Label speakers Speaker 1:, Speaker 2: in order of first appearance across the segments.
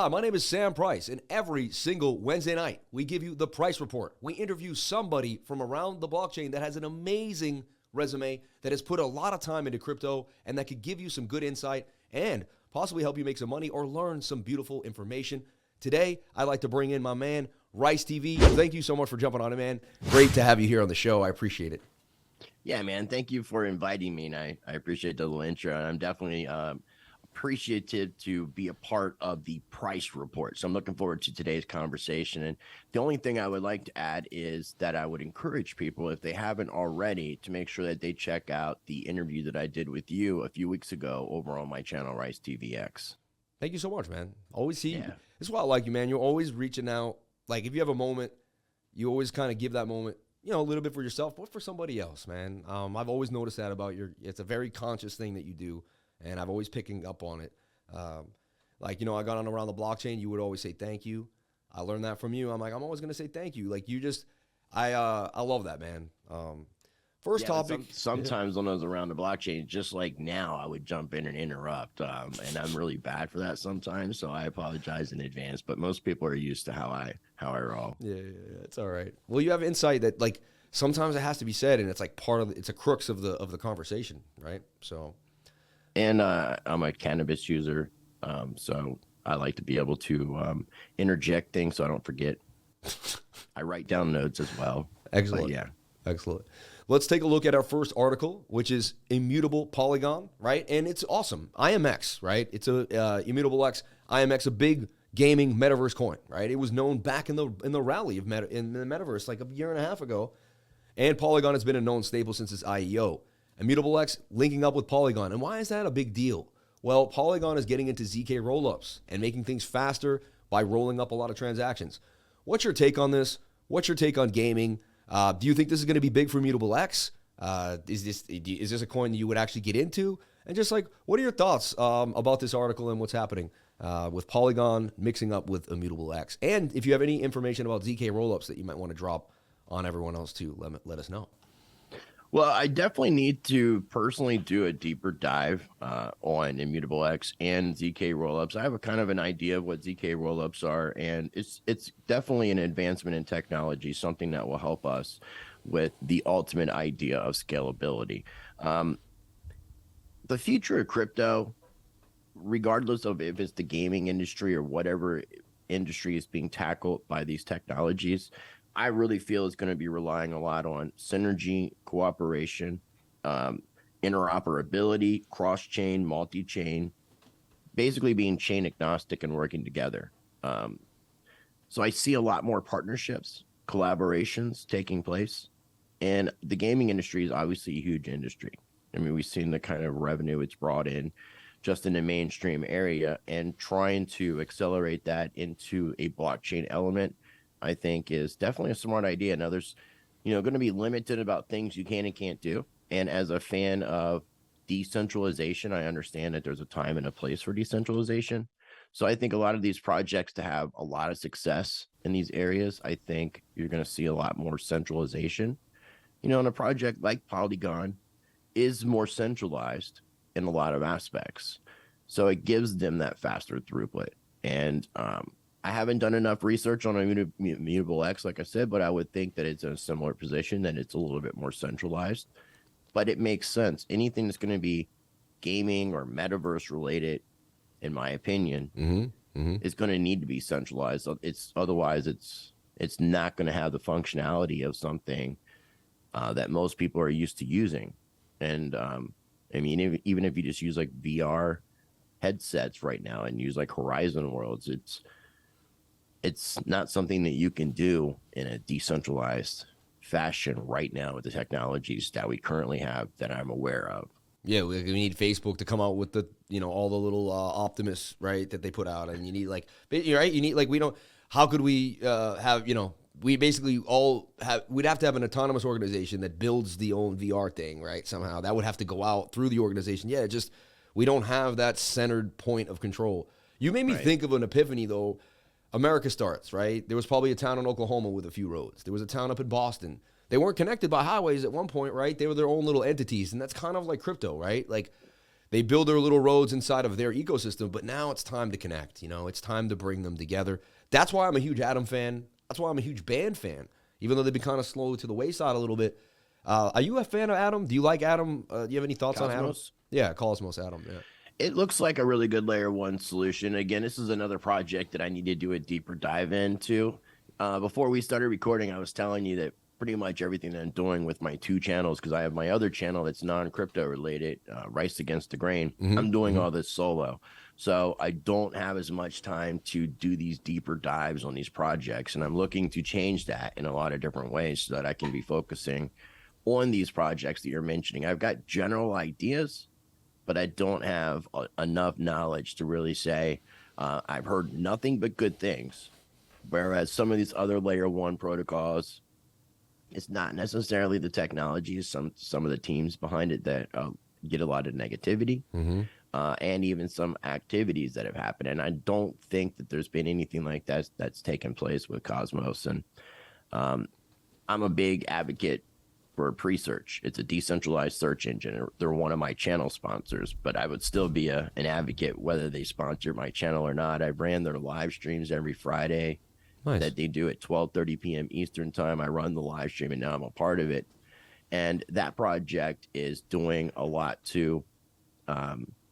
Speaker 1: Hi, my name is Sam Price, and every single Wednesday night, we give you the Price Report. We interview somebody from around the blockchain that has an amazing resume, that has put a lot of time into crypto, and that could give you some good insight and possibly help you make some money or learn some beautiful information. Today, I'd like to bring in my man, Rice TV. Thank you so much for jumping on it, man. Great to have you here on the show. I appreciate it.
Speaker 2: Yeah, man. Thank you for inviting me. And I appreciate the little intro. And I'm definitely appreciative to be a part of the Price Report. So I'm looking forward to today's conversation. And the only thing I would like to add is that I would encourage people, if they haven't already, to make sure that they check out the interview that I did with you a few weeks ago over on my channel, Rice TVX.
Speaker 1: Thank you so much, man. Always see you.
Speaker 2: Yeah.
Speaker 1: This is why I like you, man. You're always reaching out. Like, if you have a moment, you always kind of give that moment, you know, a little bit for yourself, but for somebody else, man. I've always noticed that about it's a very conscious thing that you do, and I've always picking up on it. Like, you know, I got on around the blockchain, you would always say thank you. I learned that from you. I'm like, I'm always going to say thank you. Like, you just, I love that, man. First topic.
Speaker 2: Sometimes when I was around the blockchain, just like now, I would jump in and interrupt. And I'm really bad for that sometimes, so I apologize in advance. But most people are used to how I roll.
Speaker 1: Yeah, it's all right. Well, you have insight that, like, sometimes it has to be said, and it's like it's a crux of the conversation, right? So.
Speaker 2: And I'm a cannabis user, so I like to be able to interject things so I don't forget. I write down notes as well.
Speaker 1: Excellent.
Speaker 2: But yeah.
Speaker 1: Excellent. Let's take a look at our first article, which is immutable polygon, right? And it's awesome. IMX, right? It's a immutable X. IMX, a big gaming metaverse coin, right? It was known back in the rally of in the metaverse like a year and a half ago. And Polygon has been a known staple since its IEO. Immutable X linking up with Polygon. And why is that a big deal? Well, Polygon is getting into ZK rollups and making things faster by rolling up a lot of transactions. What's your take on this? What's your take on gaming? Do you think this is going to be big for Immutable X? Is this a coin that you would actually get into? And just like, what are your thoughts about this article and what's happening with Polygon mixing up with Immutable X? And if you have any information about ZK rollups that you might want to drop on everyone else too, let us know.
Speaker 2: Well, I definitely need to personally do a deeper dive on Immutable X and ZK rollups. I have a kind of an idea of what ZK rollups are, and it's definitely an advancement in technology, something that will help us with the ultimate idea of scalability. The future of crypto, regardless of if it's the gaming industry or whatever industry is being tackled by these technologies, I really feel it's going to be relying a lot on synergy, cooperation, interoperability, cross-chain, multi-chain, basically being chain agnostic and working together. So I see a lot more partnerships, collaborations taking place. And the gaming industry is obviously a huge industry. I mean, we've seen the kind of revenue it's brought in just in the mainstream area, and trying to accelerate that into a blockchain element, I think, is definitely a smart idea. Now, there's, going to be limited about things you can and can't do. And as a fan of decentralization, I understand that there's a time and a place for decentralization. So I think a lot of these projects, to have a lot of success in these areas, I think you're going to see a lot more centralization. And a project like Polygon is more centralized in a lot of aspects. So it gives them that faster throughput. And, I haven't done enough research on Immutable X, like I said, but I would think that it's in a similar position, that it's a little bit more centralized. But it makes sense. Anything that's going to be gaming or metaverse related, in my opinion, is going to need to be centralized. Otherwise, it's not going to have the functionality of something that most people are used to using. And I mean, even if you just use like VR headsets right now and use like Horizon Worlds, it's not something that you can do in a decentralized fashion right now with the technologies that we currently have that I'm aware of.
Speaker 1: Yeah, we need Facebook to come out with the, all the little Optimus, right, that they put out. And you need right? You need how could we have, we basically we'd have to have an autonomous organization that builds the own VR thing, right? Somehow that would have to go out through the organization. Yeah, we don't have that centered point of control. You made me think of an epiphany though. America starts, right? There was probably a town in Oklahoma with a few roads. There was a town up in Boston. They weren't connected by highways at one point, right? They were their own little entities, and that's kind of like crypto, right? Like, they build their little roads inside of their ecosystem, but now it's time to connect. It's time to bring them together. That's why I'm a huge Atom fan. That's why I'm a huge band fan, even though they've been kind of slow to the wayside a little bit. Are you a fan of Atom? Do you like Atom? Do you have any thoughts on Atom? Yeah, Cosmos Atom, yeah.
Speaker 2: It looks like a really good layer 1 solution. Again, this is another project that I need to do a deeper dive into. Before we started recording, I was telling you that pretty much everything that I'm doing with my 2 channels, because I have my other channel that's non-crypto related, Rice Against the Grain. I'm doing all this solo. So I don't have as much time to do these deeper dives on these projects. And I'm looking to change that in a lot of different ways so that I can be focusing on these projects that you're mentioning. I've got general ideas, but I don't have enough knowledge to really say I've heard nothing but good things. Whereas some of these other layer 1 protocols, it's not necessarily the technology, some of the teams behind it that get a lot of negativity, and even some activities that have happened. And I don't think that there's been anything like that that's taken place with Cosmos. And I'm a big advocate for pre-search. It's a decentralized search engine. They're one of my channel sponsors, but I would still be an advocate whether they sponsor my channel or not. I ran their live streams every Friday. Nice. That they do at 12:30 p.m. Eastern time. I run the live stream, and now I'm a part of it. And that project is doing a lot to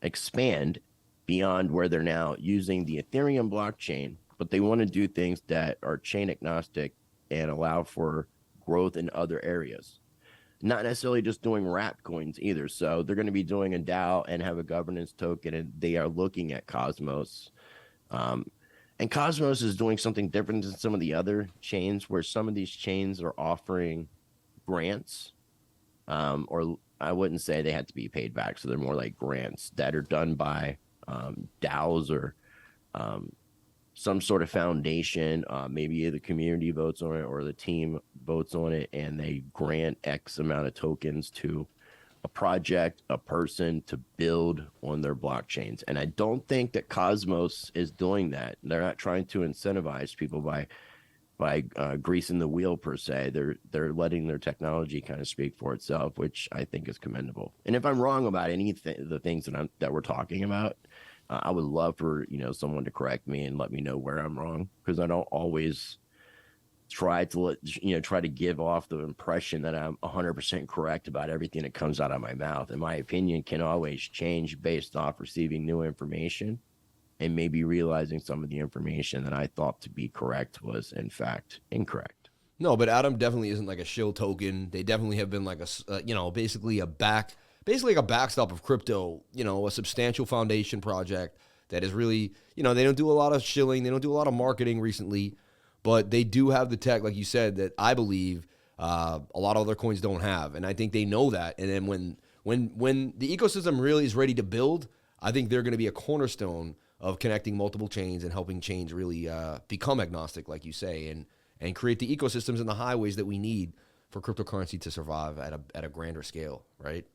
Speaker 2: expand beyond where they're now using the Ethereum blockchain, but they want to do things that are chain agnostic and allow for growth in other areas. Not necessarily just doing wrap coins either. So they're going to be doing a DAO and have a governance token, and they are looking at Cosmos. And Cosmos is doing something different than some of the other chains, where some of these chains are offering grants, or I wouldn't say they had to be paid back. So they're more like grants that are done by DAOs or some sort of foundation. Maybe the community votes on it or the team votes on it, and they grant X amount of tokens to a project, a person to build on their blockchains. And I don't think that Cosmos is doing that. They're not trying to incentivize people by greasing the wheel per se. They're letting their technology kind of speak for itself, which I think is commendable. And if I'm wrong about anything, the things that we're talking about, I would love for someone to correct me and let me know where I'm wrong, because I don't always try to give off the impression that I'm 100% correct about everything that comes out of my mouth. And my opinion can always change based off receiving new information and maybe realizing some of the information that I thought to be correct was in fact incorrect.
Speaker 1: No, but Atom definitely isn't like a shill token. They definitely have been like basically a backstop of crypto, a substantial foundation project that is really, they don't do a lot of shilling. They don't do a lot of marketing recently. But they do have the tech, like you said, that I believe a lot of other coins don't have. And I think they know that. And then when the ecosystem really is ready to build, I think they're going to be a cornerstone of connecting multiple chains and helping chains really become agnostic, like you say, and create the ecosystems and the highways that we need for cryptocurrency to survive at a grander scale, right?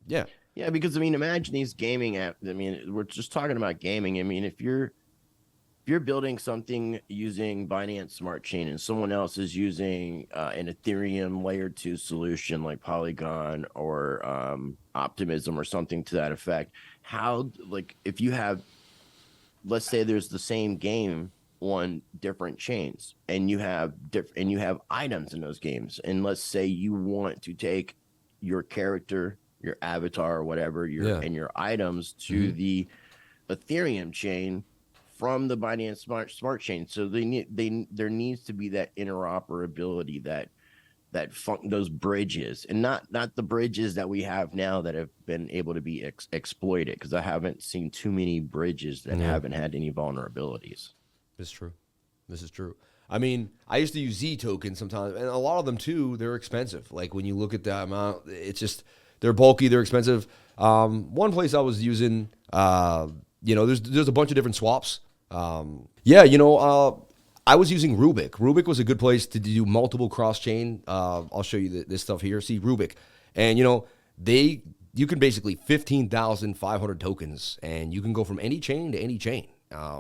Speaker 1: Yeah.
Speaker 2: Yeah, because, imagine these gaming apps. We're just talking about gaming. If you're building something using Binance Smart Chain and someone else is using an Ethereum layer 2 solution like Polygon or Optimism or something to that effect, if you have, let's say there's the same game on different chains and you have items in those games, and let's say you want to take your character, your avatar or whatever, and your items to the Ethereum chain from the Binance Smart Chain. So there needs to be that interoperability, those bridges, and not the bridges that we have now that have been able to be exploited, because I haven't seen too many bridges that haven't had any vulnerabilities.
Speaker 1: This is true. I used to use Z tokens sometimes, and a lot of them too, they're expensive. Like when you look at the amount, it's just, they're bulky, they're expensive. One place I was using, there's a bunch of different swaps. I was using Rubik. Rubik was a good place to do multiple cross-chain. I'll show you this stuff here. See, Rubik. And, you can basically 15,500 tokens, and you can go from any chain to any chain.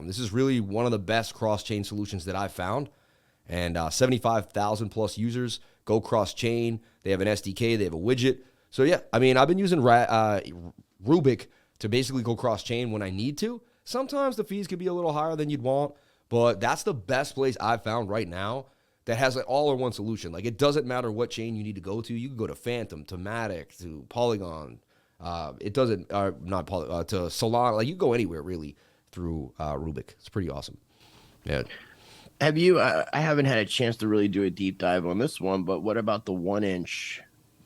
Speaker 1: This is really one of the best cross-chain solutions that I've found. And 75,000 plus users go cross-chain. They have an SDK. They have a widget. So, yeah, I've been using Rubik Rubik to basically go cross-chain when I need to. Sometimes the fees could be a little higher than you'd want, but that's the best place I've found right now that has an all-in-one solution. Like, it doesn't matter what chain you need to go to. You can go to Phantom, to Matic, to Polygon. It doesn't, not Poly, to Solana. Like, you can go anywhere, really, through Rubik. It's pretty awesome. Yeah.
Speaker 2: Have you, I haven't had a chance to really do a deep dive on this one, but what about the 1-inch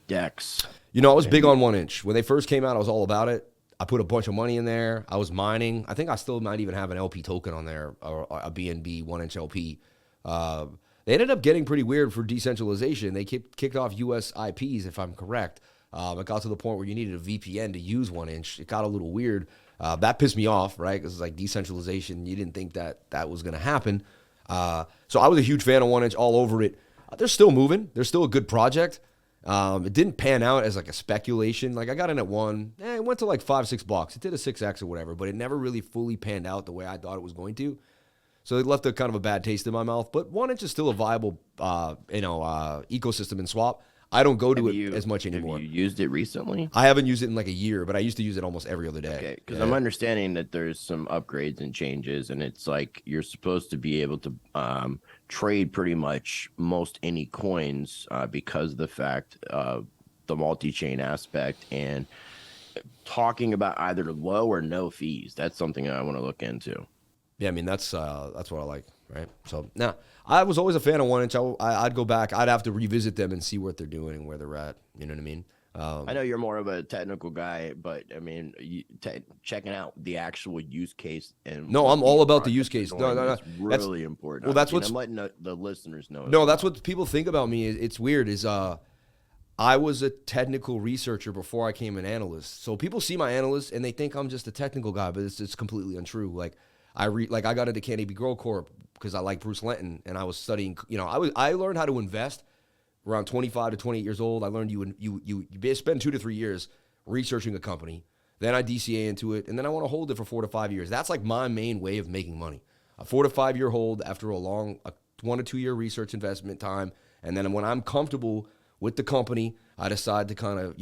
Speaker 2: decks?
Speaker 1: You know, I was big on 1-inch. When they first came out, I was all about it. I put a bunch of money in there. I was mining. I think I still might even have an LP token on there, or a BNB 1-inch LP. They ended up getting pretty weird for decentralization. They kicked off US IPs, if I'm correct. It got to the point where you needed a VPN to use 1-inch. It got a little weird. That pissed me off, right? Because it's like decentralization. You didn't think that was going to happen. So I was a huge fan of 1-inch, all over it. They're still moving. They're still a good project. It didn't pan out as like a speculation. Like, I got in at one, it went to like $5-6. It did a 6x or whatever, but it never really fully panned out the way I thought it was going to. So it left a kind of a bad taste in my mouth. But 1-inch is still a viable, ecosystem in swap. I don't go to it as much anymore.
Speaker 2: Have you used it recently?
Speaker 1: I haven't used it in like a year, but I used to use it almost every other day.
Speaker 2: Okay, because I'm understanding that there's some upgrades and changes, and it's like you're supposed to be able to trade pretty much most any coins because of the fact of the multi-chain aspect, and talking about either low or no fees. That's something I want to look into.
Speaker 1: Yeah, I mean, that's what I like, right? So, now, I was always a fan of 1-inch. I'd go back. I'd have to revisit them and see what they're doing and where they're at. You know what I mean?
Speaker 2: I know you're more of a technical guy, but, I mean, checking out the actual use case.
Speaker 1: No, I'm all about the use case. No.
Speaker 2: That's really important.
Speaker 1: Well, that's what
Speaker 2: I'm letting the listeners know.
Speaker 1: No, that's what people think about me. It's weird is I was a technical researcher before I became an analyst. So people see my analyst and they think I'm just a technical guy, but it's completely untrue. Like, I got into Candy B Grow Corp because I like Bruce Linton, and I was studying. You know, I learned how to invest around 25 to 28 years old. I learned you spend 2 to 3 years researching a company, then I DCA into it, and then I want to hold it for 4 to 5 years. That's like my main way of making money. A 4 to 5 year hold after a 1 to 2 year research investment time, and then when I'm comfortable with the company, I decide to kind of,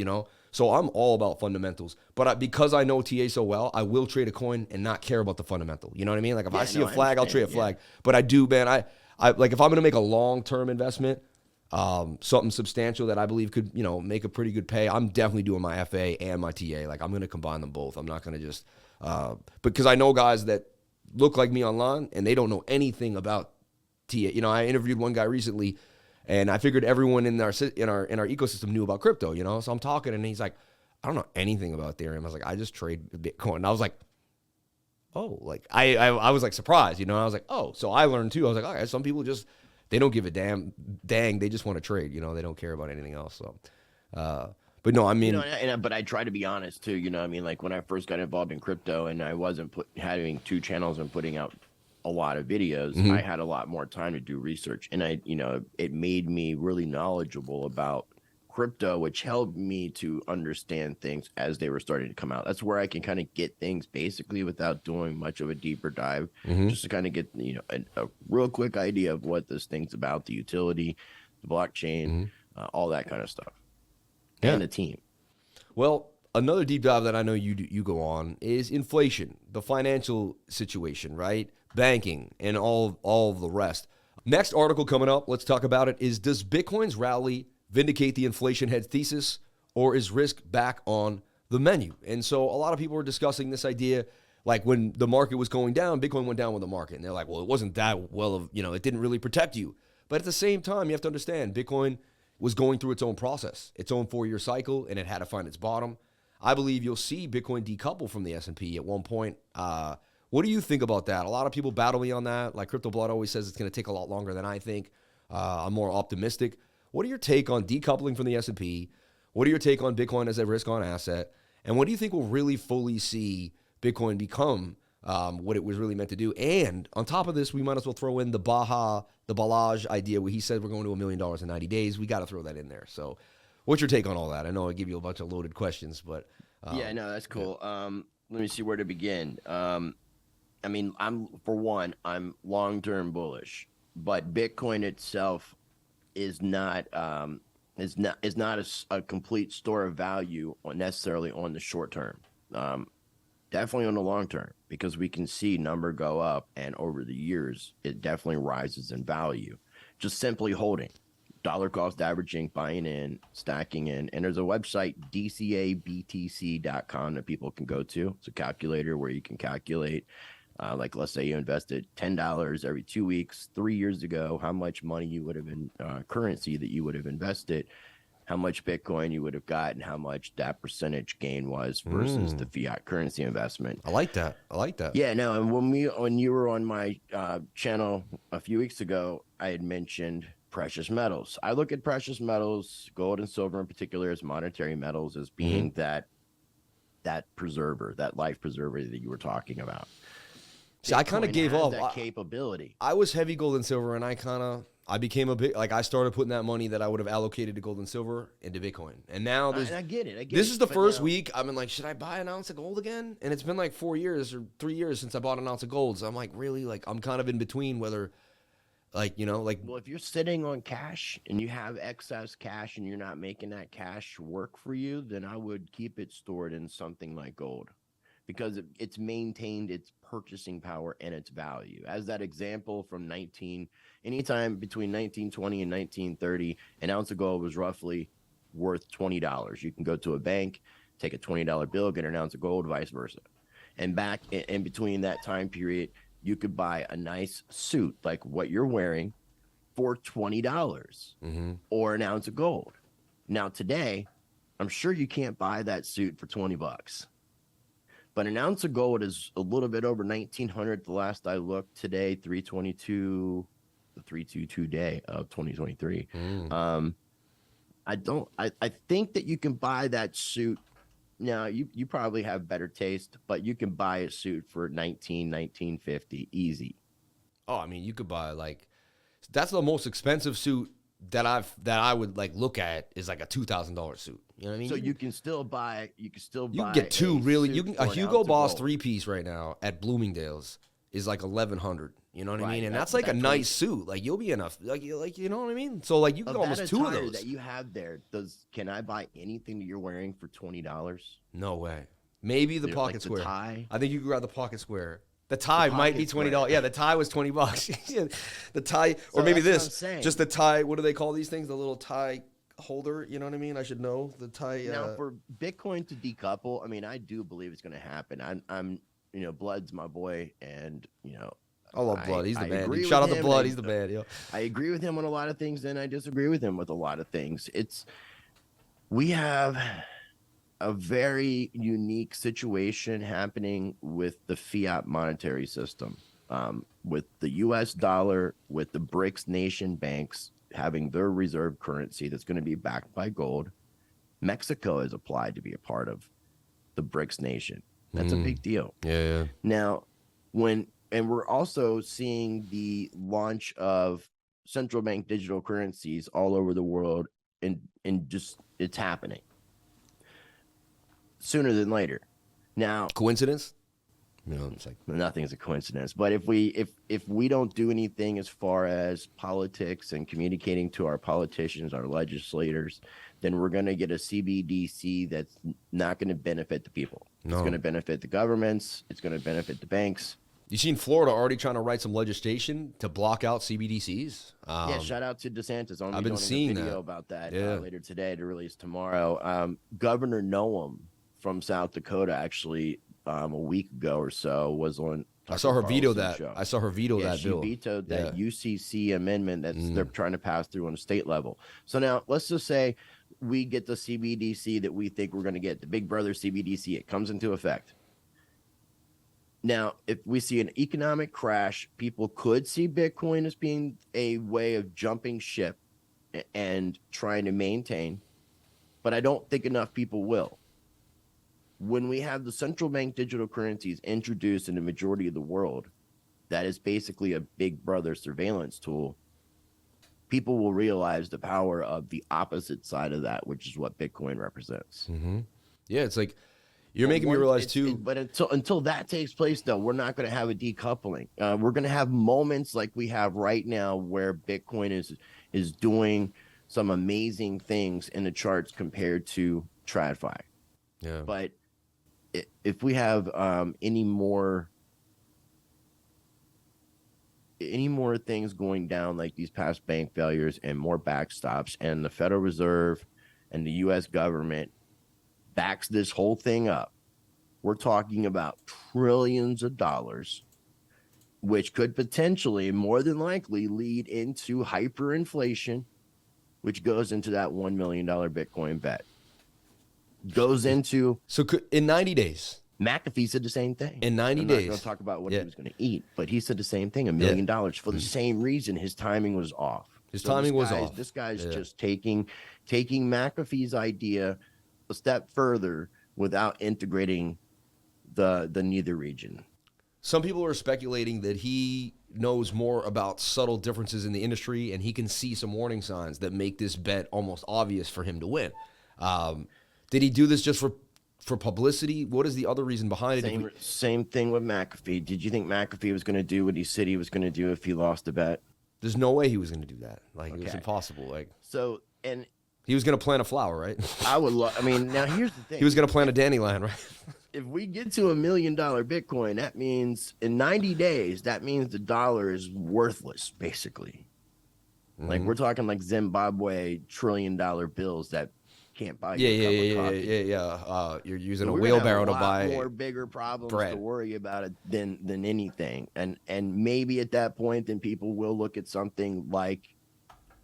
Speaker 1: So I'm all about fundamentals, but because I know TA so well, I will trade a coin and not care about the fundamental. You know what I mean? Like, if I see a flag, I'll trade a flag. But I do, man. I like, if I'm going to make a long-term investment, something substantial that I believe could, make a pretty good pay, I'm definitely doing my FA and my TA. Like, I'm going to combine them both. I'm not going to just, because I know guys that look like me online and they don't know anything about TA. I interviewed one guy recently, and I figured everyone in our ecosystem knew about crypto, So I'm talking, and he's like, I don't know anything about Ethereum. I was like, I just trade Bitcoin. And I was like, oh, like I was like surprised, I was like, oh, so I learned too. I was like, okay, some people just, they don't give a dang. They just want to trade, they don't care about anything else. So, but no, I mean,
Speaker 2: but I try to be honest too. Like when I first got involved in crypto, and I wasn't having 2 channels and putting out a lot of videos, I had a lot more time to do research, and it made me really knowledgeable about crypto, which helped me to understand things as they were starting to come out. That's where I can kind of get things basically without doing much of a deeper dive, just to kind of get a real quick idea of what this thing's about, the utility, the blockchain, all that kind of stuff, and the team.
Speaker 1: Well, another deep dive that I know you go on is inflation, the financial situation, right? Banking, and all of the rest. Next article coming up, let's talk about it, is does Bitcoin's rally vindicate the inflation head thesis, or is risk back on the menu? And so a lot of people are discussing this idea, like when the market was going down, Bitcoin went down with the market. And they're like, well, it wasn't that well of, it didn't really protect you. But at the same time, you have to understand, Bitcoin was going through its own process, its own 4-year cycle, and it had to find its bottom. I believe you'll see Bitcoin decouple from the S&P at one point. What do you think about that? A lot of people battle me on that. Like Crypto Blood always says, it's going to take a lot longer than I think. I'm more optimistic. What are your take on decoupling from the S&P? What are your take on Bitcoin as a risk-on asset? And what do you think will really fully see Bitcoin become what it was really meant to do? And on top of this, we might as well throw in the Balaj idea where he said we're going to $1 million in 90 days. We got to throw that in there. So what's your take on all that? I know I give you a bunch of loaded questions, but...
Speaker 2: yeah, no, that's cool. Yeah. Let me see where to begin. I mean, I'm long-term bullish, but Bitcoin itself is not a complete store of value necessarily on the short term. Definitely on the long term, because we can see number go up, and over the years, it definitely rises in value. Just simply holding, dollar cost averaging, buying in, stacking in. And there's a website, dcabtc.com, that people can go to. It's a calculator where you can calculate, like, let's say you invested $10 every 2 weeks, 3 years ago, how much money you would have been, currency that you would have invested, how much Bitcoin you would have gotten, how much that percentage gain was versus the fiat currency investment.
Speaker 1: I like that.
Speaker 2: Yeah, no. And when you were on my channel a few weeks ago, I had mentioned precious metals. I look at precious metals, gold and silver in particular, as monetary metals, as being that preserver, that life preserver that you were talking about.
Speaker 1: See, I kind of gave up
Speaker 2: that capability.
Speaker 1: I was heavy gold and silver, and I became a bit like, I started putting that money that I would have allocated to gold and silver into Bitcoin. And now
Speaker 2: I get it.
Speaker 1: This is the first week I've been like, should I buy an ounce of gold again? And it's been like 4 years or 3 years since I bought an ounce of gold. So I'm like, really? Like, I'm kind of in between whether, like, you know, like.
Speaker 2: Well, if you're sitting on cash and you have excess cash and you're not making that cash work for you, then I would keep it stored in something like gold, because it's maintained its purchasing power and its value. As that example from anytime between 1920 and 1930, an ounce of gold was roughly worth $20. You can go to a bank, take a $20 bill, get an ounce of gold, vice versa. And back in between that time period, you could buy a nice suit like what you're wearing for $20 or an ounce of gold. Now today, I'm sure you can't buy that suit for $20. But an ounce of gold is a little bit over 1,900. The last I looked today, 322, the 322 day of 2023. I think that you can buy that suit. Now, you probably have better taste, but you can buy a suit for $1950 easy.
Speaker 1: Oh, I mean, you could buy, like, that's the most expensive suit that I would like look at, is like a $2,000 suit. You know what I mean?
Speaker 2: So you can still buy. You can
Speaker 1: get two really. You can a Hugo Boss 3-piece right now at Bloomingdale's is like 1,100. You know what I mean? And that's like a nice suit. Like, you'll be enough. Like you know what I mean? So like, you can almost two of those
Speaker 2: that you have there. Can I buy anything that you're wearing for $20?
Speaker 1: No way. Maybe the pocket square.
Speaker 2: Tie?
Speaker 1: I think you could grab the pocket square. The tie might be $20. Yeah, the tie was $20. The tie, or maybe this, just the tie. What do they call these things? The little tie holder. You know what I mean? I should know the tie.
Speaker 2: Now, for Bitcoin to decouple, I mean, I do believe it's going to happen. I'm, Blood's my boy, and
Speaker 1: I love Blood. He's the man. Shout out to Blood. He's the man. Yo.
Speaker 2: I agree with him on a lot of things, and I disagree with him with a lot of things. We have a very unique situation happening with the fiat monetary system, with the U.S. dollar, with the BRICS nation banks having their reserve currency that's going to be backed by gold. Mexico has applied to be a part of the BRICS nation. That's a big deal.
Speaker 1: Yeah.
Speaker 2: Now, and we're also seeing the launch of central bank digital currencies all over the world, and just it's happening sooner than later. Now,
Speaker 1: coincidence? It's like
Speaker 2: nothing's a coincidence. But if we don't do anything as far as politics and communicating to our politicians, our legislators, then we're going to get a CBDC that's not going to benefit the people. No. It's going to benefit the governments. It's going to benefit the banks.
Speaker 1: You seen Florida already trying to write some legislation to block out CBDCs?
Speaker 2: Yeah, shout out to DeSantis.
Speaker 1: I've been seeing
Speaker 2: a video about that later today to release tomorrow. Governor Noem from South Dakota actually a week ago or so was on.
Speaker 1: I saw her veto that. I saw her veto that bill.
Speaker 2: She vetoed that UCC amendment that they're trying to pass through on a state level. So now let's just say we get the CBDC that we think we're going to get, the Big Brother CBDC. It comes into effect. Now, if we see an economic crash, people could see Bitcoin as being a way of jumping ship and trying to maintain, but I don't think enough people will. When we have the central bank digital currencies introduced in the majority of the world, that is basically a Big Brother surveillance tool, people will realize the power of the opposite side of that, which is what Bitcoin represents.
Speaker 1: Mm-hmm. Yeah, it's like you're making me realize too.
Speaker 2: But until that takes place, though, we're not going to have a decoupling. We're going to have moments like we have right now where Bitcoin is doing some amazing things in the charts compared to TradFi.
Speaker 1: Yeah.
Speaker 2: But if we have any more things going down like these past bank failures and more backstops, and the Federal Reserve and the U.S. government backs this whole thing up, we're talking about trillions of dollars, which could potentially, more than likely, lead into hyperinflation, which goes into that $1 million Bitcoin bet. Goes into...
Speaker 1: So in 90 days...
Speaker 2: McAfee said the same thing.
Speaker 1: In 90
Speaker 2: I'm
Speaker 1: days.
Speaker 2: not going to talk about what he was going to eat, but he said the same thing, $1 million for the same reason. His timing was off.
Speaker 1: His timing was off.
Speaker 2: This guy's just taking McAfee's idea a step further without integrating the neither region.
Speaker 1: Some people are speculating that he knows more about subtle differences in the industry, and he can see some warning signs that make this bet almost obvious for him to win. Did he do this just for publicity? What is the other reason behind it?
Speaker 2: Same thing with McAfee. Did you think McAfee was going to do what he said he was going to do if he lost the bet?
Speaker 1: There's no way he was going to do that. Like, it was impossible. Like,
Speaker 2: so, and
Speaker 1: he was going to plant a flower, right?
Speaker 2: I mean, now here's the thing.
Speaker 1: He was going to plant a dandelion, right?
Speaker 2: If we get to $1 million Bitcoin, that means in 90 days, that means the dollar is worthless, basically. Mm-hmm. Like, we're talking like Zimbabwe $1 trillion bills that can't buy you a cup of coffee.
Speaker 1: You're using a wheelbarrow to buy
Speaker 2: more bigger problems
Speaker 1: bread.
Speaker 2: To worry about it than anything. And maybe at that point, then people will look at something like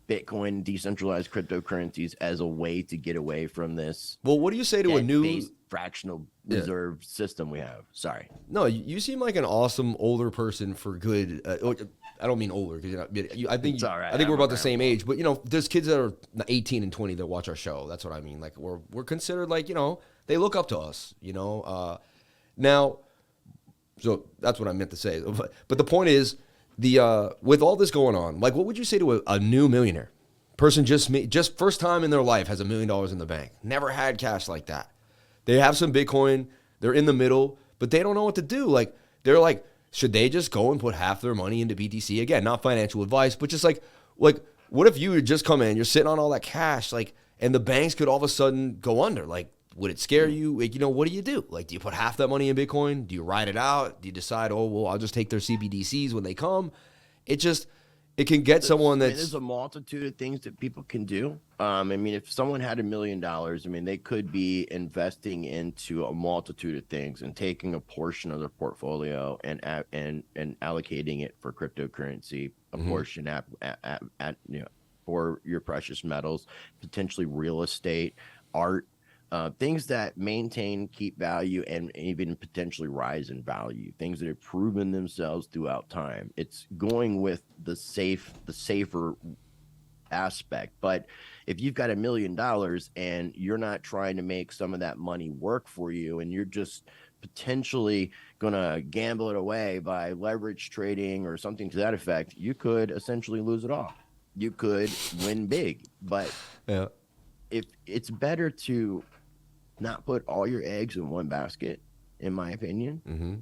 Speaker 2: Bitcoin, decentralized cryptocurrencies, as a way to get away from this.
Speaker 1: Well, what do you say to a new
Speaker 2: fractional reserve system we have? Sorry.
Speaker 1: No, you seem like an awesome older person for good. I don't mean older because I think
Speaker 2: right.
Speaker 1: I think we're about the same age. But there's kids that are 18 and 20 that watch our show. That's what I mean. Like we're considered like they look up to us. Now, so that's what I meant to say. But the point is, with all this going on, like, what would you say to a new millionaire person, just first time in their life has $1 million in the bank, never had cash like that? They have some Bitcoin, they're in the middle, but they don't know what to do. Like, they're like, should they just go and put half their money into BTC? Again, not financial advice, but just like what if you would just come in, you're sitting on all that cash, like, and the banks could all of a sudden go under? Like, would it scare you? Like, what do you do? Like, do you put half that money in Bitcoin? Do you ride it out? Do you decide, oh, well, I'll just take their CBDCs when they come? It can get someone that's...
Speaker 2: There's a multitude of things that people can do. I mean, if someone had $1 million, I mean, they could be investing into a multitude of things and taking a portion of their portfolio and allocating it for cryptocurrency, a portion for your precious metals, potentially real estate, art, things that maintain, keep value, and even potentially rise in value. Things that have proven themselves throughout time. It's going with the safer aspect. But if you've got $1 million and you're not trying to make some of that money work for you, and you're just potentially going to gamble it away by leverage trading or something to that effect, you could essentially lose it all. You could win big, but if it's better to not put all your eggs in one basket, in my opinion. Mm-hmm.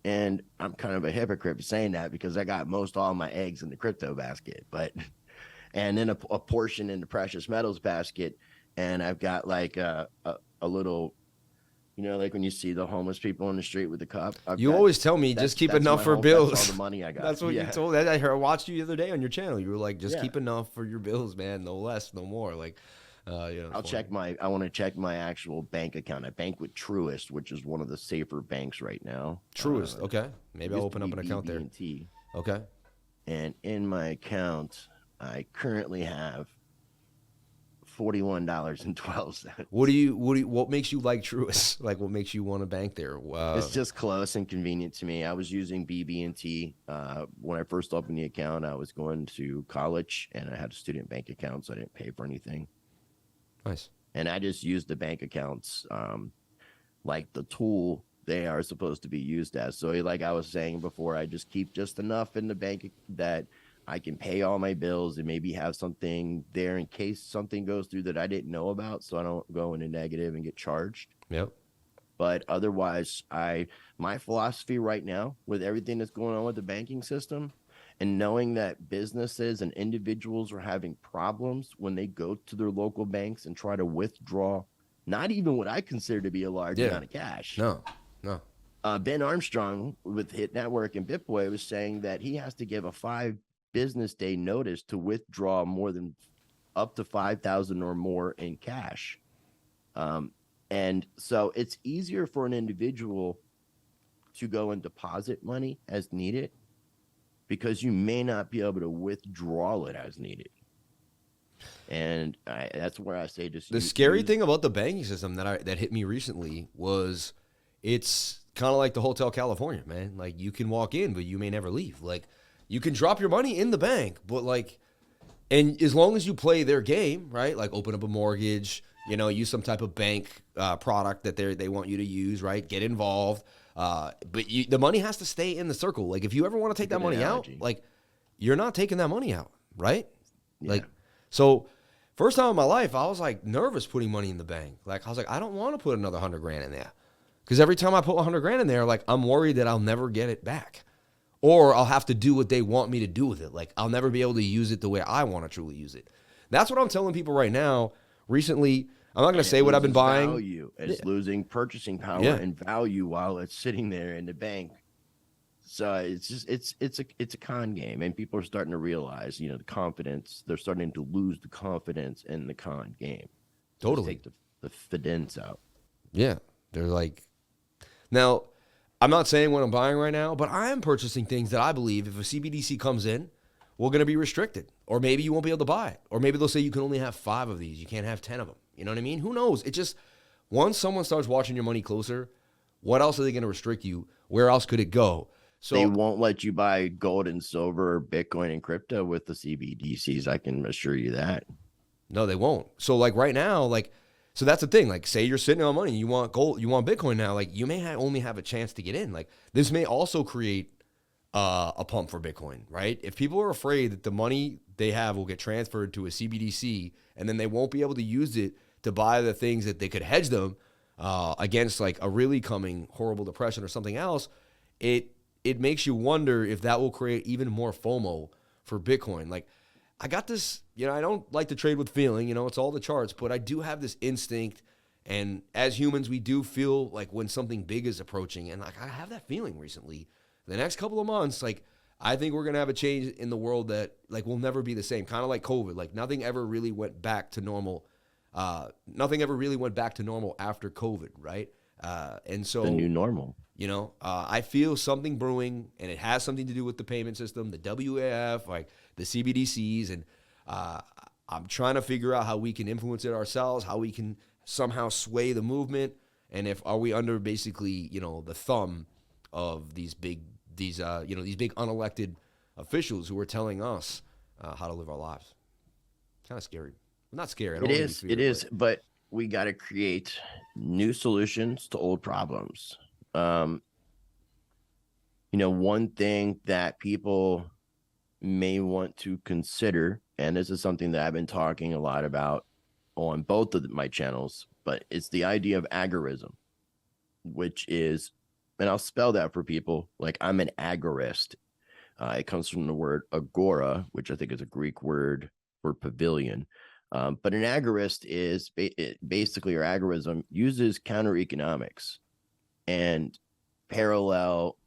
Speaker 2: And I'm kind of a hypocrite for saying that because I got all my eggs in the crypto basket, and then a portion in the precious metals basket. And I've got like a little, like when you see the homeless people in the street with the cup.
Speaker 1: You always tell me just keep enough for bills.
Speaker 2: That's all the money I got.
Speaker 1: That's what you told. I watched you the other day on your channel. You were like, just keep enough for your bills, man. No less, no more. Like, I want to check my actual bank account. I bank with Truist, which is one of the safer banks right now. Truist, okay. Maybe I'll open up an account there. Okay.
Speaker 2: And in my account, I currently have $41.12.
Speaker 1: What makes you like Truist? Like, what makes you want to bank there?
Speaker 2: It's just close and convenient to me. I was using BB&T when I first opened the account. I was going to college, and I had a student bank account, so I didn't pay for anything.
Speaker 1: Nice.
Speaker 2: And I just use the bank accounts like the tool they are supposed to be used as. So like I was saying before, I just keep just enough in the bank that I can pay all my bills and maybe have something there in case something goes through that I didn't know about, so I don't go into negative and get charged.
Speaker 1: Yep.
Speaker 2: But otherwise, my philosophy right now with everything that's going on with the banking system, and knowing that businesses and individuals are having problems when they go to their local banks and try to withdraw not even what I consider to be a large amount of cash.
Speaker 1: No.
Speaker 2: Ben Armstrong with Hit Network and BitBoy was saying that he has to give a 5 business day notice to withdraw more than up to 5,000 or more in cash. And so it's easier for an individual to go and deposit money as needed because you may not be able to withdraw it as needed. And that's where I say just
Speaker 1: the scary thing about the banking system that hit me recently was it's kind of like the Hotel California, man. Like you can walk in, but you may never leave. Like you can drop your money in the bank, but like, and as long as you play their game, right? Like open up a mortgage, use some type of bank product that they want you to use, right? Get involved. But the money has to stay in the circle. Like if you ever want to take that money out, like you're not taking that money out, right? Yeah. Like, so first time in my life, I was like nervous putting money in the bank. Like I was like, I don't want to put another $100,000 in there. Because every time I put $100,000 in there, like I'm worried that I'll never get it back. Or I'll have to do what they want me to do with it. Like I'll never be able to use it the way I want to truly use it. That's what I'm telling people right now. Recently, I'm not going to say what I've been buying.
Speaker 2: Value. It's losing purchasing power and value while it's sitting there in the bank. So it's just it's a con game, and people are starting to realize, the confidence. They're starting to lose the confidence in the con game.
Speaker 1: Totally,
Speaker 2: take the fidence out.
Speaker 1: Yeah, they're like, now, I'm not saying what I'm buying right now, but I am purchasing things that I believe if a CBDC comes in, we're going to be restricted, or maybe you won't be able to buy it, or maybe they'll say you can only have 5 of these, you can't have 10 of them. You know what I mean? Who knows? It just once someone starts watching your money closer, what else are they going to restrict you? Where else could it go? So
Speaker 2: they won't let you buy gold and silver, Bitcoin and crypto with the CBDCs. I can assure you that.
Speaker 1: No, they won't. So like right now, like, so that's the thing. Like say you're sitting on money, you want gold, you want Bitcoin now, like you may only have a chance to get in. Like this may also create a pump for Bitcoin, right? If people are afraid that the money they have will get transferred to a CBDC and then they won't be able to use it to buy the things that they could hedge them against like a really coming horrible depression or something else, it makes you wonder if that will create even more FOMO for Bitcoin. Like I got this, I don't like to trade with feeling, it's all the charts, but I do have this instinct. And as humans, we do feel like when something big is approaching, and like I have that feeling recently, the next couple of months, like I think we're going to have a change in the world that like will never be the same. Kind of like COVID, like nothing ever really went back to normal. Nothing ever really went back to normal after COVID, right? And so
Speaker 2: the new normal.
Speaker 1: I feel something brewing, and it has something to do with the payment system, the WAF, like the CBDCs, and I'm trying to figure out how we can influence it ourselves, how we can somehow sway the movement, and are we under basically, the thumb of these big unelected officials who are telling us how to live our lives. Kind of scary. Not scary. I don't
Speaker 2: it is, but we got to create new solutions to old problems. One thing that people may want to consider, and this is something that I've been talking a lot about on both of my channels, but it's the idea of agorism, which is, and I'll spell that for people, like I'm an agorist. It comes from the word agora, which I think is a Greek word for pavilion. But an agorist is basically, or agorism uses counter economics and parallel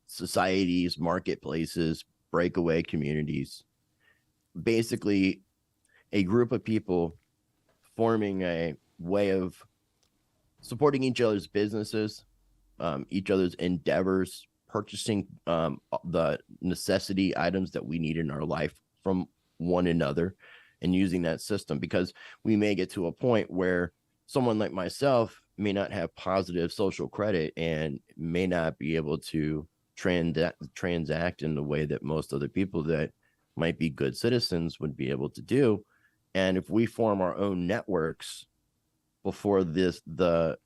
Speaker 2: societies, marketplaces, breakaway communities, basically a group of people forming a way of supporting each other's businesses, each other's endeavors, purchasing the necessity items that we need in our life from one another, and using that system, because we may get to a point where someone like myself may not have positive social credit and may not be able to transact in the way that most other people that might be good citizens would be able to do. And if we form our own networks before the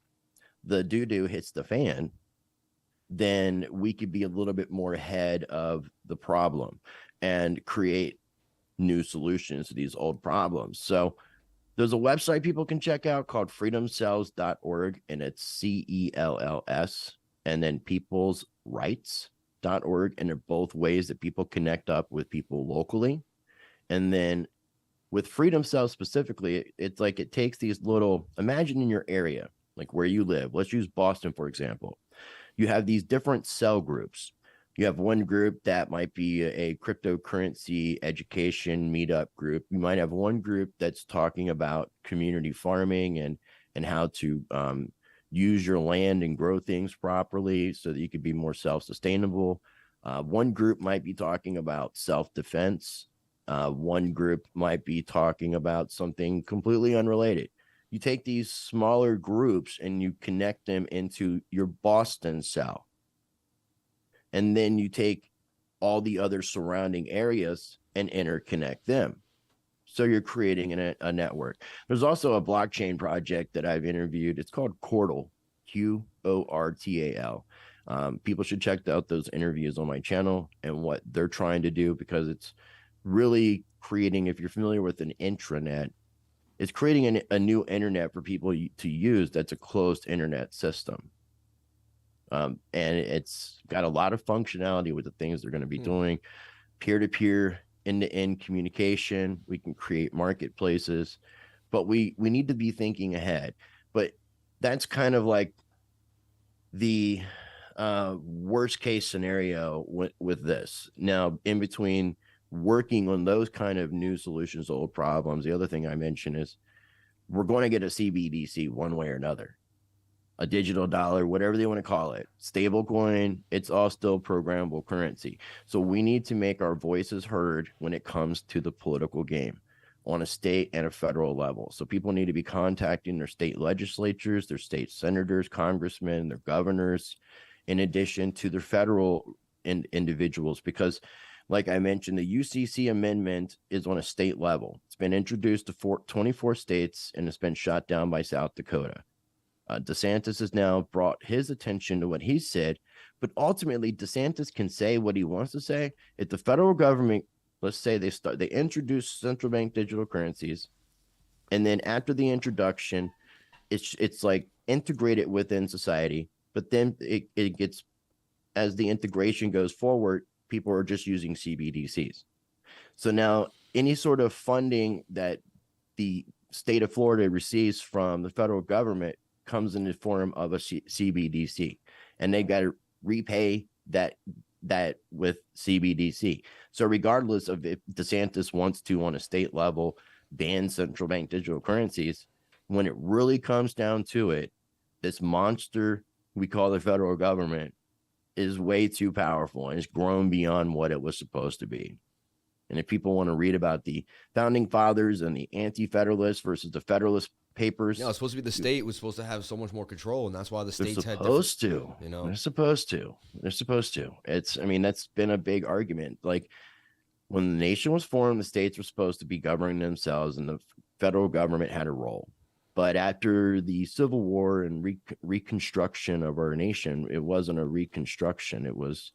Speaker 2: doo-doo hits the fan, then we could be a little bit more ahead of the problem and create new solutions to these old problems. So there's a website people can check out called freedomcells.org, and it's CELLS, and then peoplesrights.org, and they're both ways that people connect up with people locally. And then With Freedom Cells specifically, it's like it takes these little, imagine in your area, like where you live. Let's use Boston, for example. You have these different cell groups. You have one group that might be a cryptocurrency education meetup group. You might have one group that's talking about community farming and how to use your land and grow things properly so that you could be more self-sustainable. One group might be talking about self-defense. One group might be talking about something completely unrelated. You take these smaller groups and you connect them into your Boston cell. And then you take all the other surrounding areas and interconnect them. So you're creating a network. There's also a blockchain project that I've interviewed. It's called Qortal, Qortal. People should check out those interviews on my channel and what they're trying to do, because it's really creating, if you're familiar with an intranet, it's creating a new internet for people to use that's a closed internet system. And it's got a lot of functionality with the things they're going to be doing. Peer-to-peer, end-to-end communication. We can create marketplaces, but we need to be thinking ahead. But that's kind of like the worst case scenario with this. Now, in between working on those kind of new solutions to old problems, the other thing I mentioned is we're going to get a CBDC one way or another. A digital dollar, whatever they want to call it, stable coin, it's all still programmable currency. So we need to make our voices heard when it comes to the political game on a state and a federal level. So people need to be contacting their state legislatures, their state senators, congressmen, their governors, in addition to their federal individuals, because like I mentioned, the UCC amendment is on a state level. It's been introduced to 24 states and it's been shot down by South Dakota. DeSantis has now brought his attention to what he said, but ultimately DeSantis can say what he wants to say. If the federal government, let's say they introduce central bank digital currencies, and then after the introduction, it's like integrated within society, but then it gets, as the integration goes forward, people are just using CBDCs. So now any sort of funding that the state of Florida receives from the federal government comes in the form of a CBDC, and they got to repay that with CBDC. So regardless of if DeSantis wants to on a state level ban central bank digital currencies, when it really comes down to it, this monster we call the federal government is way too powerful and it's grown beyond what it was supposed to be. And if people want to read about the founding fathers and the anti-federalists versus the federalist papers,
Speaker 1: it's supposed to be the state was supposed to have so much more control, and that's why the states had
Speaker 2: supposed to. You know, they're supposed to. It's, I mean, that's been a big argument. Like when the nation was formed, the states were supposed to be governing themselves, and the federal government had a role. But after the Civil War and reconstruction of our nation, it wasn't a reconstruction. It was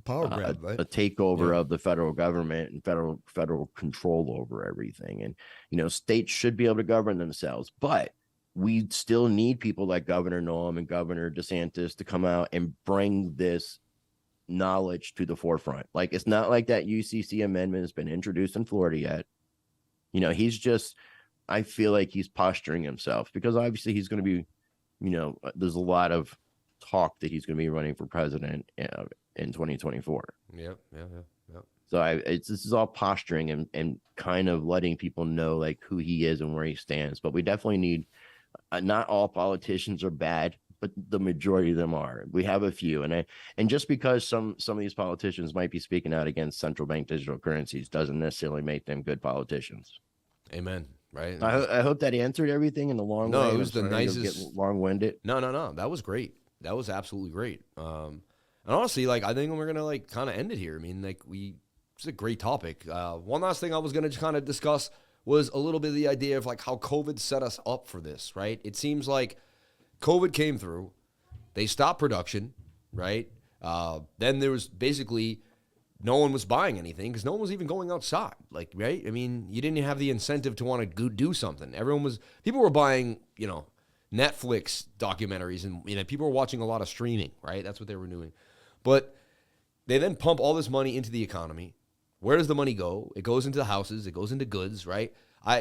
Speaker 1: power grab, right?
Speaker 2: A takeover of the federal government and federal control over everything. And, you know, states should be able to govern themselves, but we still need people like Governor Noem and Governor DeSantis to come out and bring this knowledge to the forefront. Like, it's not like that UCC amendment has been introduced in Florida yet. You know, I feel like he's posturing himself, because obviously he's going to be, you know, there's a lot of talk that he's going to be running for president in 2024.
Speaker 1: Yep.
Speaker 2: So this is all posturing and kind of letting people know like who he is and where he stands. But we definitely need, not all politicians are bad, but the majority of them are. We have a few, and just because some of these politicians might be speaking out against central bank digital currencies doesn't necessarily make them good politicians.
Speaker 1: Amen. Right.
Speaker 2: I hope that answered everything in the long way.
Speaker 1: No, it was the nicest.
Speaker 2: Long-winded.
Speaker 1: No. That was great. That was absolutely great. And honestly, like, I think we're gonna like kind of end it here. I mean, like, it's a great topic. One last thing I was gonna just kind of discuss was a little bit of the idea of like how COVID set us up for this. Right. It seems like COVID came through, they stopped production. Right. Then there was basically no one was buying anything because no one was even going outside. Like, right? I mean, you didn't have the incentive to want to go do something. People were buying, you know, Netflix documentaries, and, you know, people were watching a lot of streaming, right? That's what they were doing. But they then pump all this money into the economy, Where does the money go? It goes into houses. It goes into goods, right?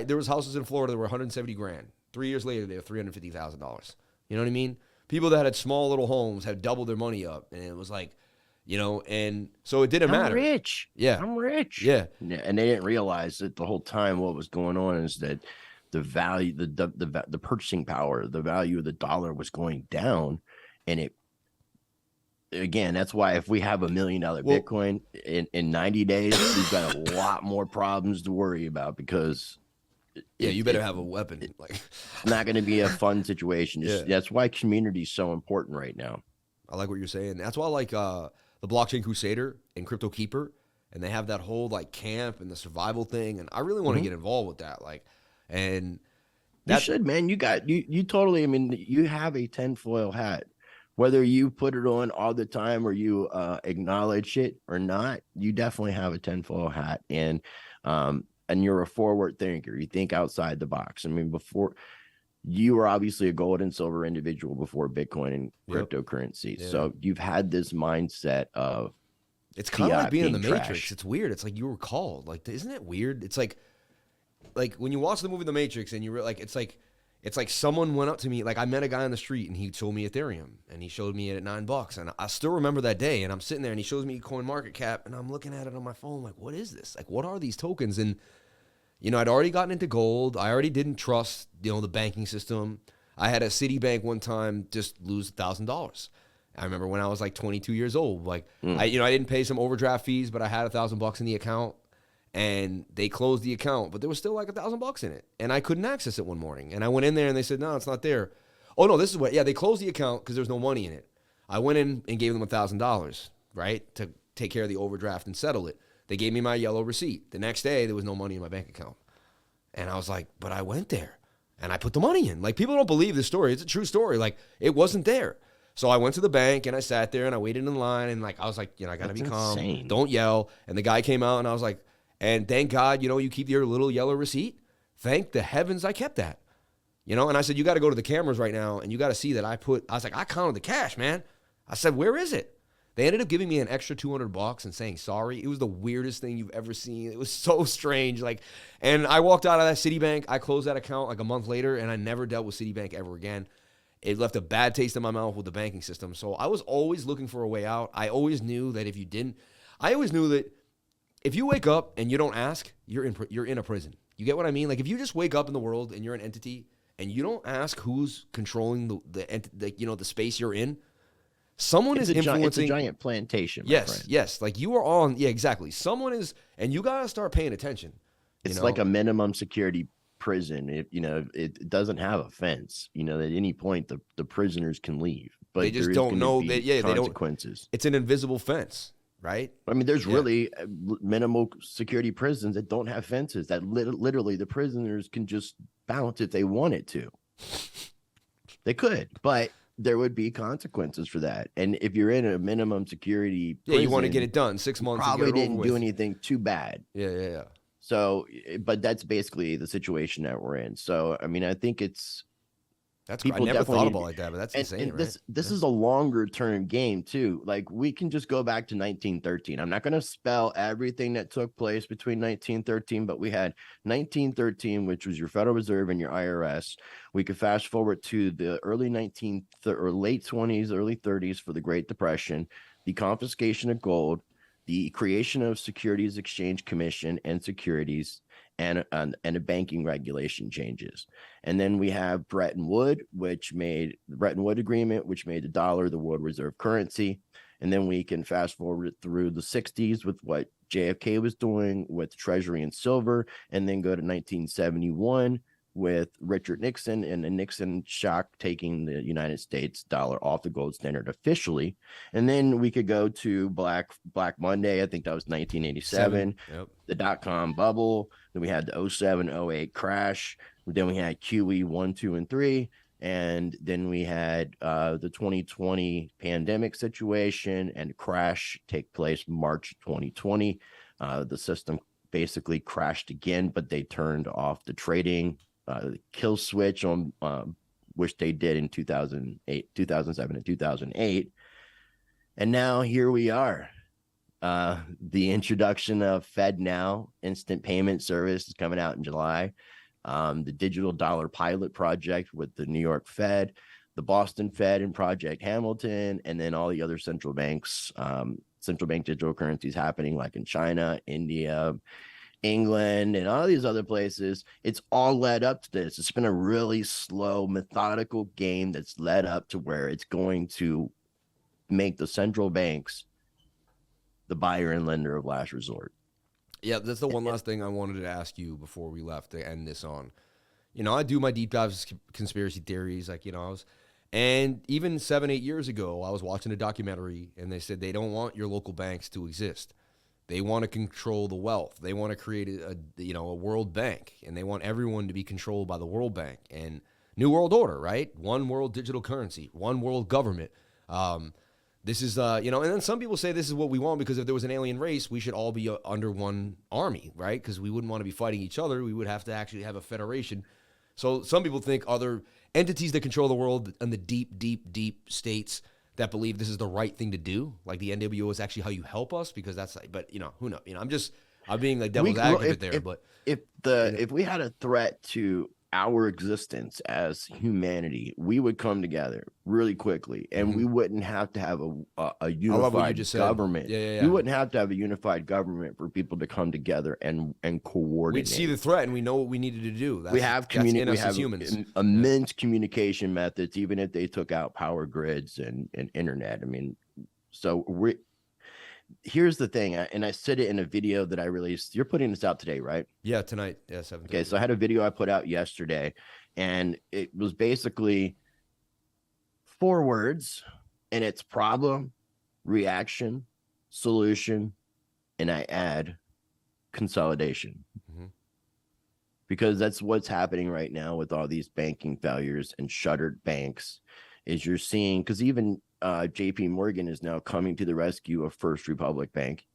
Speaker 1: There was houses in Florida that were 170 grand. 3 years later, they were $350,000. You know what I mean? People that had small little homes had doubled their money up, and it was like, you know, and so it didn't matter.
Speaker 2: Rich.
Speaker 1: Yeah.
Speaker 2: I'm rich.
Speaker 1: Yeah.
Speaker 2: And they didn't realize that the whole time what was going on is that the value, the purchasing power, the value of the dollar was going down. And it, again, that's why if we have $1 million Bitcoin in 90 days, we've got a lot more problems to worry about, because
Speaker 1: you better have a weapon. Like,
Speaker 2: it's not going to be a fun situation. That's why community is so important right now.
Speaker 1: I like what you're saying. That's why I like the Blockchain Crusader and Crypto Keeper, and they have that whole like camp and the survival thing. And I really want to get involved with that. Like, and
Speaker 2: you should, man. You totally, I mean, you have a tinfoil hat, whether you put it on all the time or you acknowledge it or not. You definitely have a tinfoil hat, and you're a forward thinker. You think outside the box. I mean, before, you were obviously a gold and silver individual before Bitcoin and cryptocurrency. So you've had this mindset of,
Speaker 1: it's kind of like being in the Matrix.
Speaker 2: Trash.
Speaker 1: It's weird. It's like you were called. Like, isn't it weird? It's like when you watch the movie The Matrix, and you're like, it's like someone went up to me. Like, I met a guy on the street, and he told me Ethereum, and he showed me it at $9, and I still remember that day. And I'm sitting there, and he shows me CoinMarketCap, and I'm looking at it on my phone, like, what is this? Like, what are these tokens? And you know, I'd already gotten into gold. I already didn't trust, you know, the banking system. I had a Citibank one time just lose $1,000. I remember when I was like 22 years old. Like, I didn't pay some overdraft fees, but I had $1,000 in the account, and they closed the account, but there was still like $1,000 in it, and I couldn't access it one morning. And I went in there, and they said, no, it's not there. Oh no, this is what. Yeah, they closed the account because there's no money in it. I went in and gave them $1,000, right, to take care of the overdraft and settle it. They gave me my yellow receipt. The next day, there was no money in my bank account. And I was like, but I went there, and I put the money in. Like, people don't believe this story. It's a true story. Like, it wasn't there. So I went to the bank, and I sat there, and I waited in line, and like, I was like, you know, I got to be calm.
Speaker 2: Insane.
Speaker 1: Don't yell. And the guy came out, and I was like, and thank God, you know, you keep your little yellow receipt. Thank the heavens I kept that. You know, and I said, you got to go to the cameras right now, and you got to see that I was like, I counted the cash, man. I said, where is it? They ended up giving me an extra $200 and saying sorry. It was the weirdest thing you've ever seen. It was so strange. Like, and I walked out of that Citibank. I closed that account like a month later, and I never dealt with Citibank ever again. It left a bad taste in my mouth with the banking system. So I was always looking for a way out. I always knew that I always knew that if you wake up and you don't ask, you're in a prison. You get what I mean? Like, if you just wake up in the world and you're an entity and you don't ask who's controlling the space you're in, someone is influencing.
Speaker 2: It's a giant plantation.
Speaker 1: Yes. Like, you are on. Yeah, exactly. Someone is, and you got to start paying attention.
Speaker 2: It's like a minimum security prison. It doesn't have a fence. You know, at any point the prisoners can leave, but
Speaker 1: they just don't know that. Yeah,
Speaker 2: consequences.
Speaker 1: They don't. It's an invisible fence, right?
Speaker 2: I mean, there's really minimal security prisons that don't have fences. That literally the prisoners can just bounce if they wanted to. They could, but there would be consequences for that. And if you're in a minimum security prison,
Speaker 1: you want to get it done 6 months.
Speaker 2: Probably didn't do anything too bad.
Speaker 1: Yeah.
Speaker 2: So, but that's basically the situation that we're in. So, I mean, I think
Speaker 1: I never thought about it like that, but that's insane.
Speaker 2: And this is a longer term game too. Like, we can just go back to 1913. I'm not going to spell everything that took place between 1913, but we had 1913, which was your Federal Reserve and your IRS. We could fast forward to the early or late 20s, early 30s for the Great Depression, the confiscation of gold, the creation of Securities Exchange Commission and securities, and a banking regulation changes. And then we have Bretton Woods, the Bretton Woods Agreement, which made the dollar the world reserve currency. And then we can fast forward through the 60s with what JFK was doing with Treasury and silver, and then go to 1971 with Richard Nixon and the Nixon shock taking the United States dollar off the gold standard officially. And then we could go to Black Monday. I think that was 1987.
Speaker 1: Yep.
Speaker 2: The dot-com bubble. Then we had the 07-08 crash. Then we had QE 1, 2, and 3. And then we had the 2020 pandemic situation and crash take place March 2020. The system basically crashed again, but they turned off the trading kill switch on which they did in 2007 and 2008. And now here we are. The introduction of FedNow, instant payment service, is coming out in July. The digital dollar pilot project with the New York Fed, the Boston Fed and Project Hamilton, and then all the other central banks, central bank digital currencies happening like in China, India, England, and all these other places. It's all led up to this. It's been a really slow, methodical game that's led up to where it's going to make the central banks the buyer and lender of last resort.
Speaker 1: Yeah, that's the one last thing I wanted to ask you before we left to end this on. You know, I do my deep dives, conspiracy theories, like, you know, and even 7-8 years ago, I was watching a documentary and they said they don't want your local banks to exist. They want to control the wealth. They want to create a world bank, and they want everyone to be controlled by the World Bank and New World Order, right? One world digital currency, one world government. This is, and then some people say this is what we want because if there was an alien race, we should all be under one army, right? Because we wouldn't want to be fighting each other. We would have to actually have a federation. So some people think other entities that control the world and the deep, deep, deep states that believe this is the right thing to do, like the NWO is actually how you help us, because that's like, but who knows? I'm being like devil's advocate there.
Speaker 2: If we had a threat to our existence as humanity, we would come together really quickly, and we wouldn't have to have a unified government.
Speaker 1: Yeah.
Speaker 2: We wouldn't have to have a unified government for people to come together and coordinate.
Speaker 1: We'd see the threat and we know what we needed to do.
Speaker 2: We have immense communication methods, even if they took out power grids and internet. I mean, so here's the thing, and I said it in a video that I released. You're putting this out today, right?
Speaker 1: Yeah, tonight. Yeah, 7.
Speaker 2: Okay, so I had a video I put out yesterday, and it was basically 4 words, and it's problem, reaction, solution, and I add consolidation. Because that's what's happening right now with all these banking failures and shuttered banks, is you're seeing, because even JP Morgan is now coming to the rescue of First Republic Bank.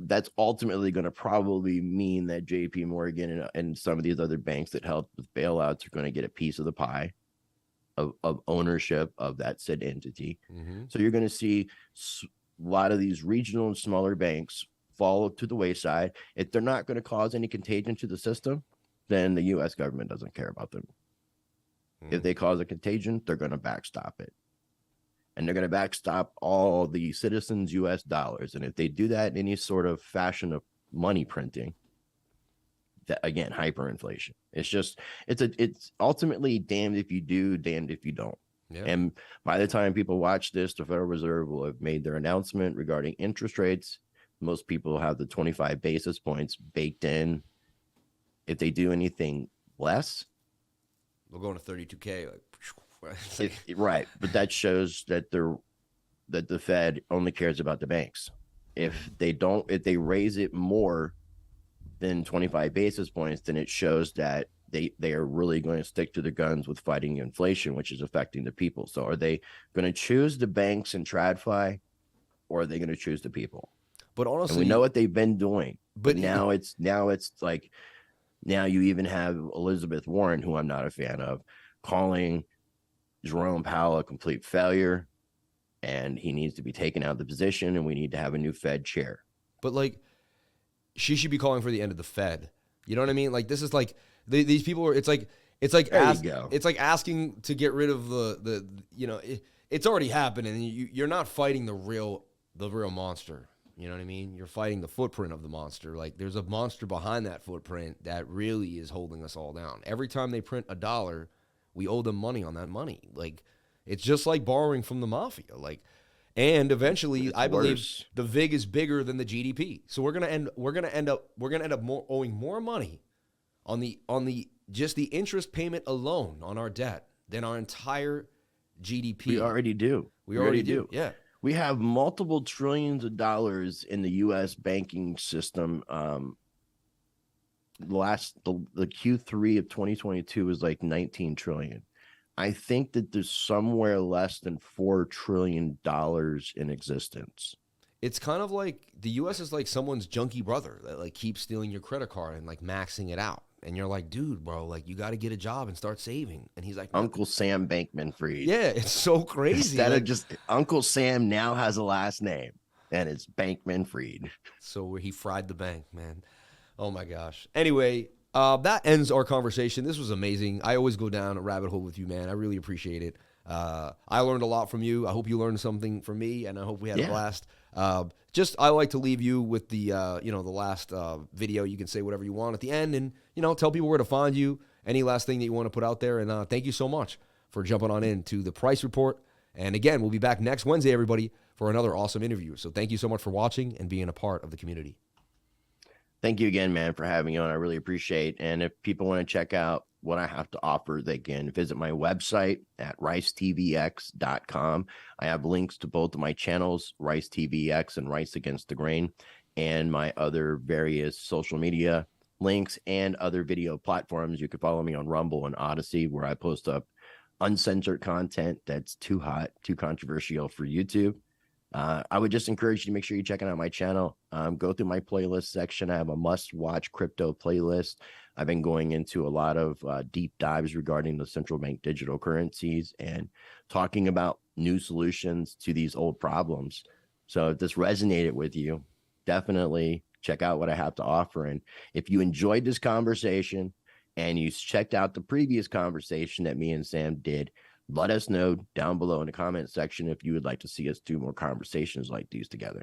Speaker 2: That's ultimately going to probably mean that JP Morgan and some of these other banks that helped with bailouts are going to get a piece of the pie of ownership of that said entity. So you're going to see a lot of these regional and smaller banks fall to the wayside. If they're not going to cause any contagion to the system, then the U.S. government doesn't care about them. If they cause a contagion, they're going to backstop it. And they're going to backstop all the citizens' U.S. dollars. And if they do that in any sort of fashion of money printing, that again, hyperinflation. It's ultimately damned if you do, damned if you don't. Yeah. And by the time people watch this, the Federal Reserve will have made their announcement regarding interest rates. Most people have the 25 basis points baked in. If they do anything less,
Speaker 1: they'll go into 32K.
Speaker 2: Right, but that shows that the Fed only cares about the banks. If they raise it more than 25 basis points, then it shows that they are really going to stick to the guns with fighting inflation, which is affecting the people. So are they going to choose the banks and TradFi, or are they going to choose the people?
Speaker 1: But honestly,
Speaker 2: and we know what they've been doing. But now it's like, now you even have Elizabeth Warren, who I'm not a fan of, calling Jerome Powell a complete failure, and he needs to be taken out of the position, and we need to have a new Fed chair.
Speaker 1: But like, she should be calling for the end of the Fed. You know what I mean? Like, this is like these people are. It's like asking to get rid of it's already happened, and you're not fighting the real monster. You know what I mean? You're fighting the footprint of the monster. Like, there's a monster behind that footprint that really is holding us all down. Every time they print $1, we owe them money on that money. Like, it's just like borrowing from the mafia. Like, and eventually, I believe the VIG is bigger than the GDP. So we're gonna end up owing more money on the just the interest payment alone on our debt than our entire GDP.
Speaker 2: We already do.
Speaker 1: We already do. Yeah.
Speaker 2: We have multiple trillions of dollars in the U.S. banking system. The Q3 of 2022 was like 19 trillion. I think that there's somewhere less than $4 trillion in existence.
Speaker 1: It's kind of like the U.S. is like someone's junkie brother that like keeps stealing your credit card and like maxing it out. And you're like, dude, bro, like you got to get a job and start saving. And he's like,
Speaker 2: Uncle Sam Bankman-Fried.
Speaker 1: Yeah, it's so crazy.
Speaker 2: Instead of just Uncle Sam now has a last name. And it's Bankman Fried.
Speaker 1: So he fried the bank, man. Oh my gosh. Anyway, that ends our conversation. This was amazing. I always go down a rabbit hole with you, man. I really appreciate it. I learned a lot from you. I hope you learned something from me, and I hope we had a blast. I like to leave you with the last video. You can say whatever you want at the end, and tell people where to find you. Any last thing that you want to put out there, and thank you so much for jumping on into the price report. And again, we'll be back next Wednesday, everybody, for another awesome interview. So thank you so much for watching and being a part of the community.
Speaker 2: Thank you again, man, for having me on. I really appreciate it. And if people want to check out what I have to offer, they can visit my website at ricetvx.com. I have links to both of my channels, Rice TVX and Rice Against the Grain, and my other various social media links and other video platforms. You can follow me on Rumble and Odysee, where I post up uncensored content that's too hot, too controversial for YouTube. I would just encourage you to make sure you're checking out my channel. Go through my playlist section. I have a must-watch crypto playlist. I've been going into a lot of deep dives regarding the central bank digital currencies and talking about new solutions to these old problems. So if this resonated with you, definitely check out what I have to offer. And if you enjoyed this conversation and you checked out the previous conversation that me and Sam did, let us know down below in the comment section if you would like to see us do more conversations like these together.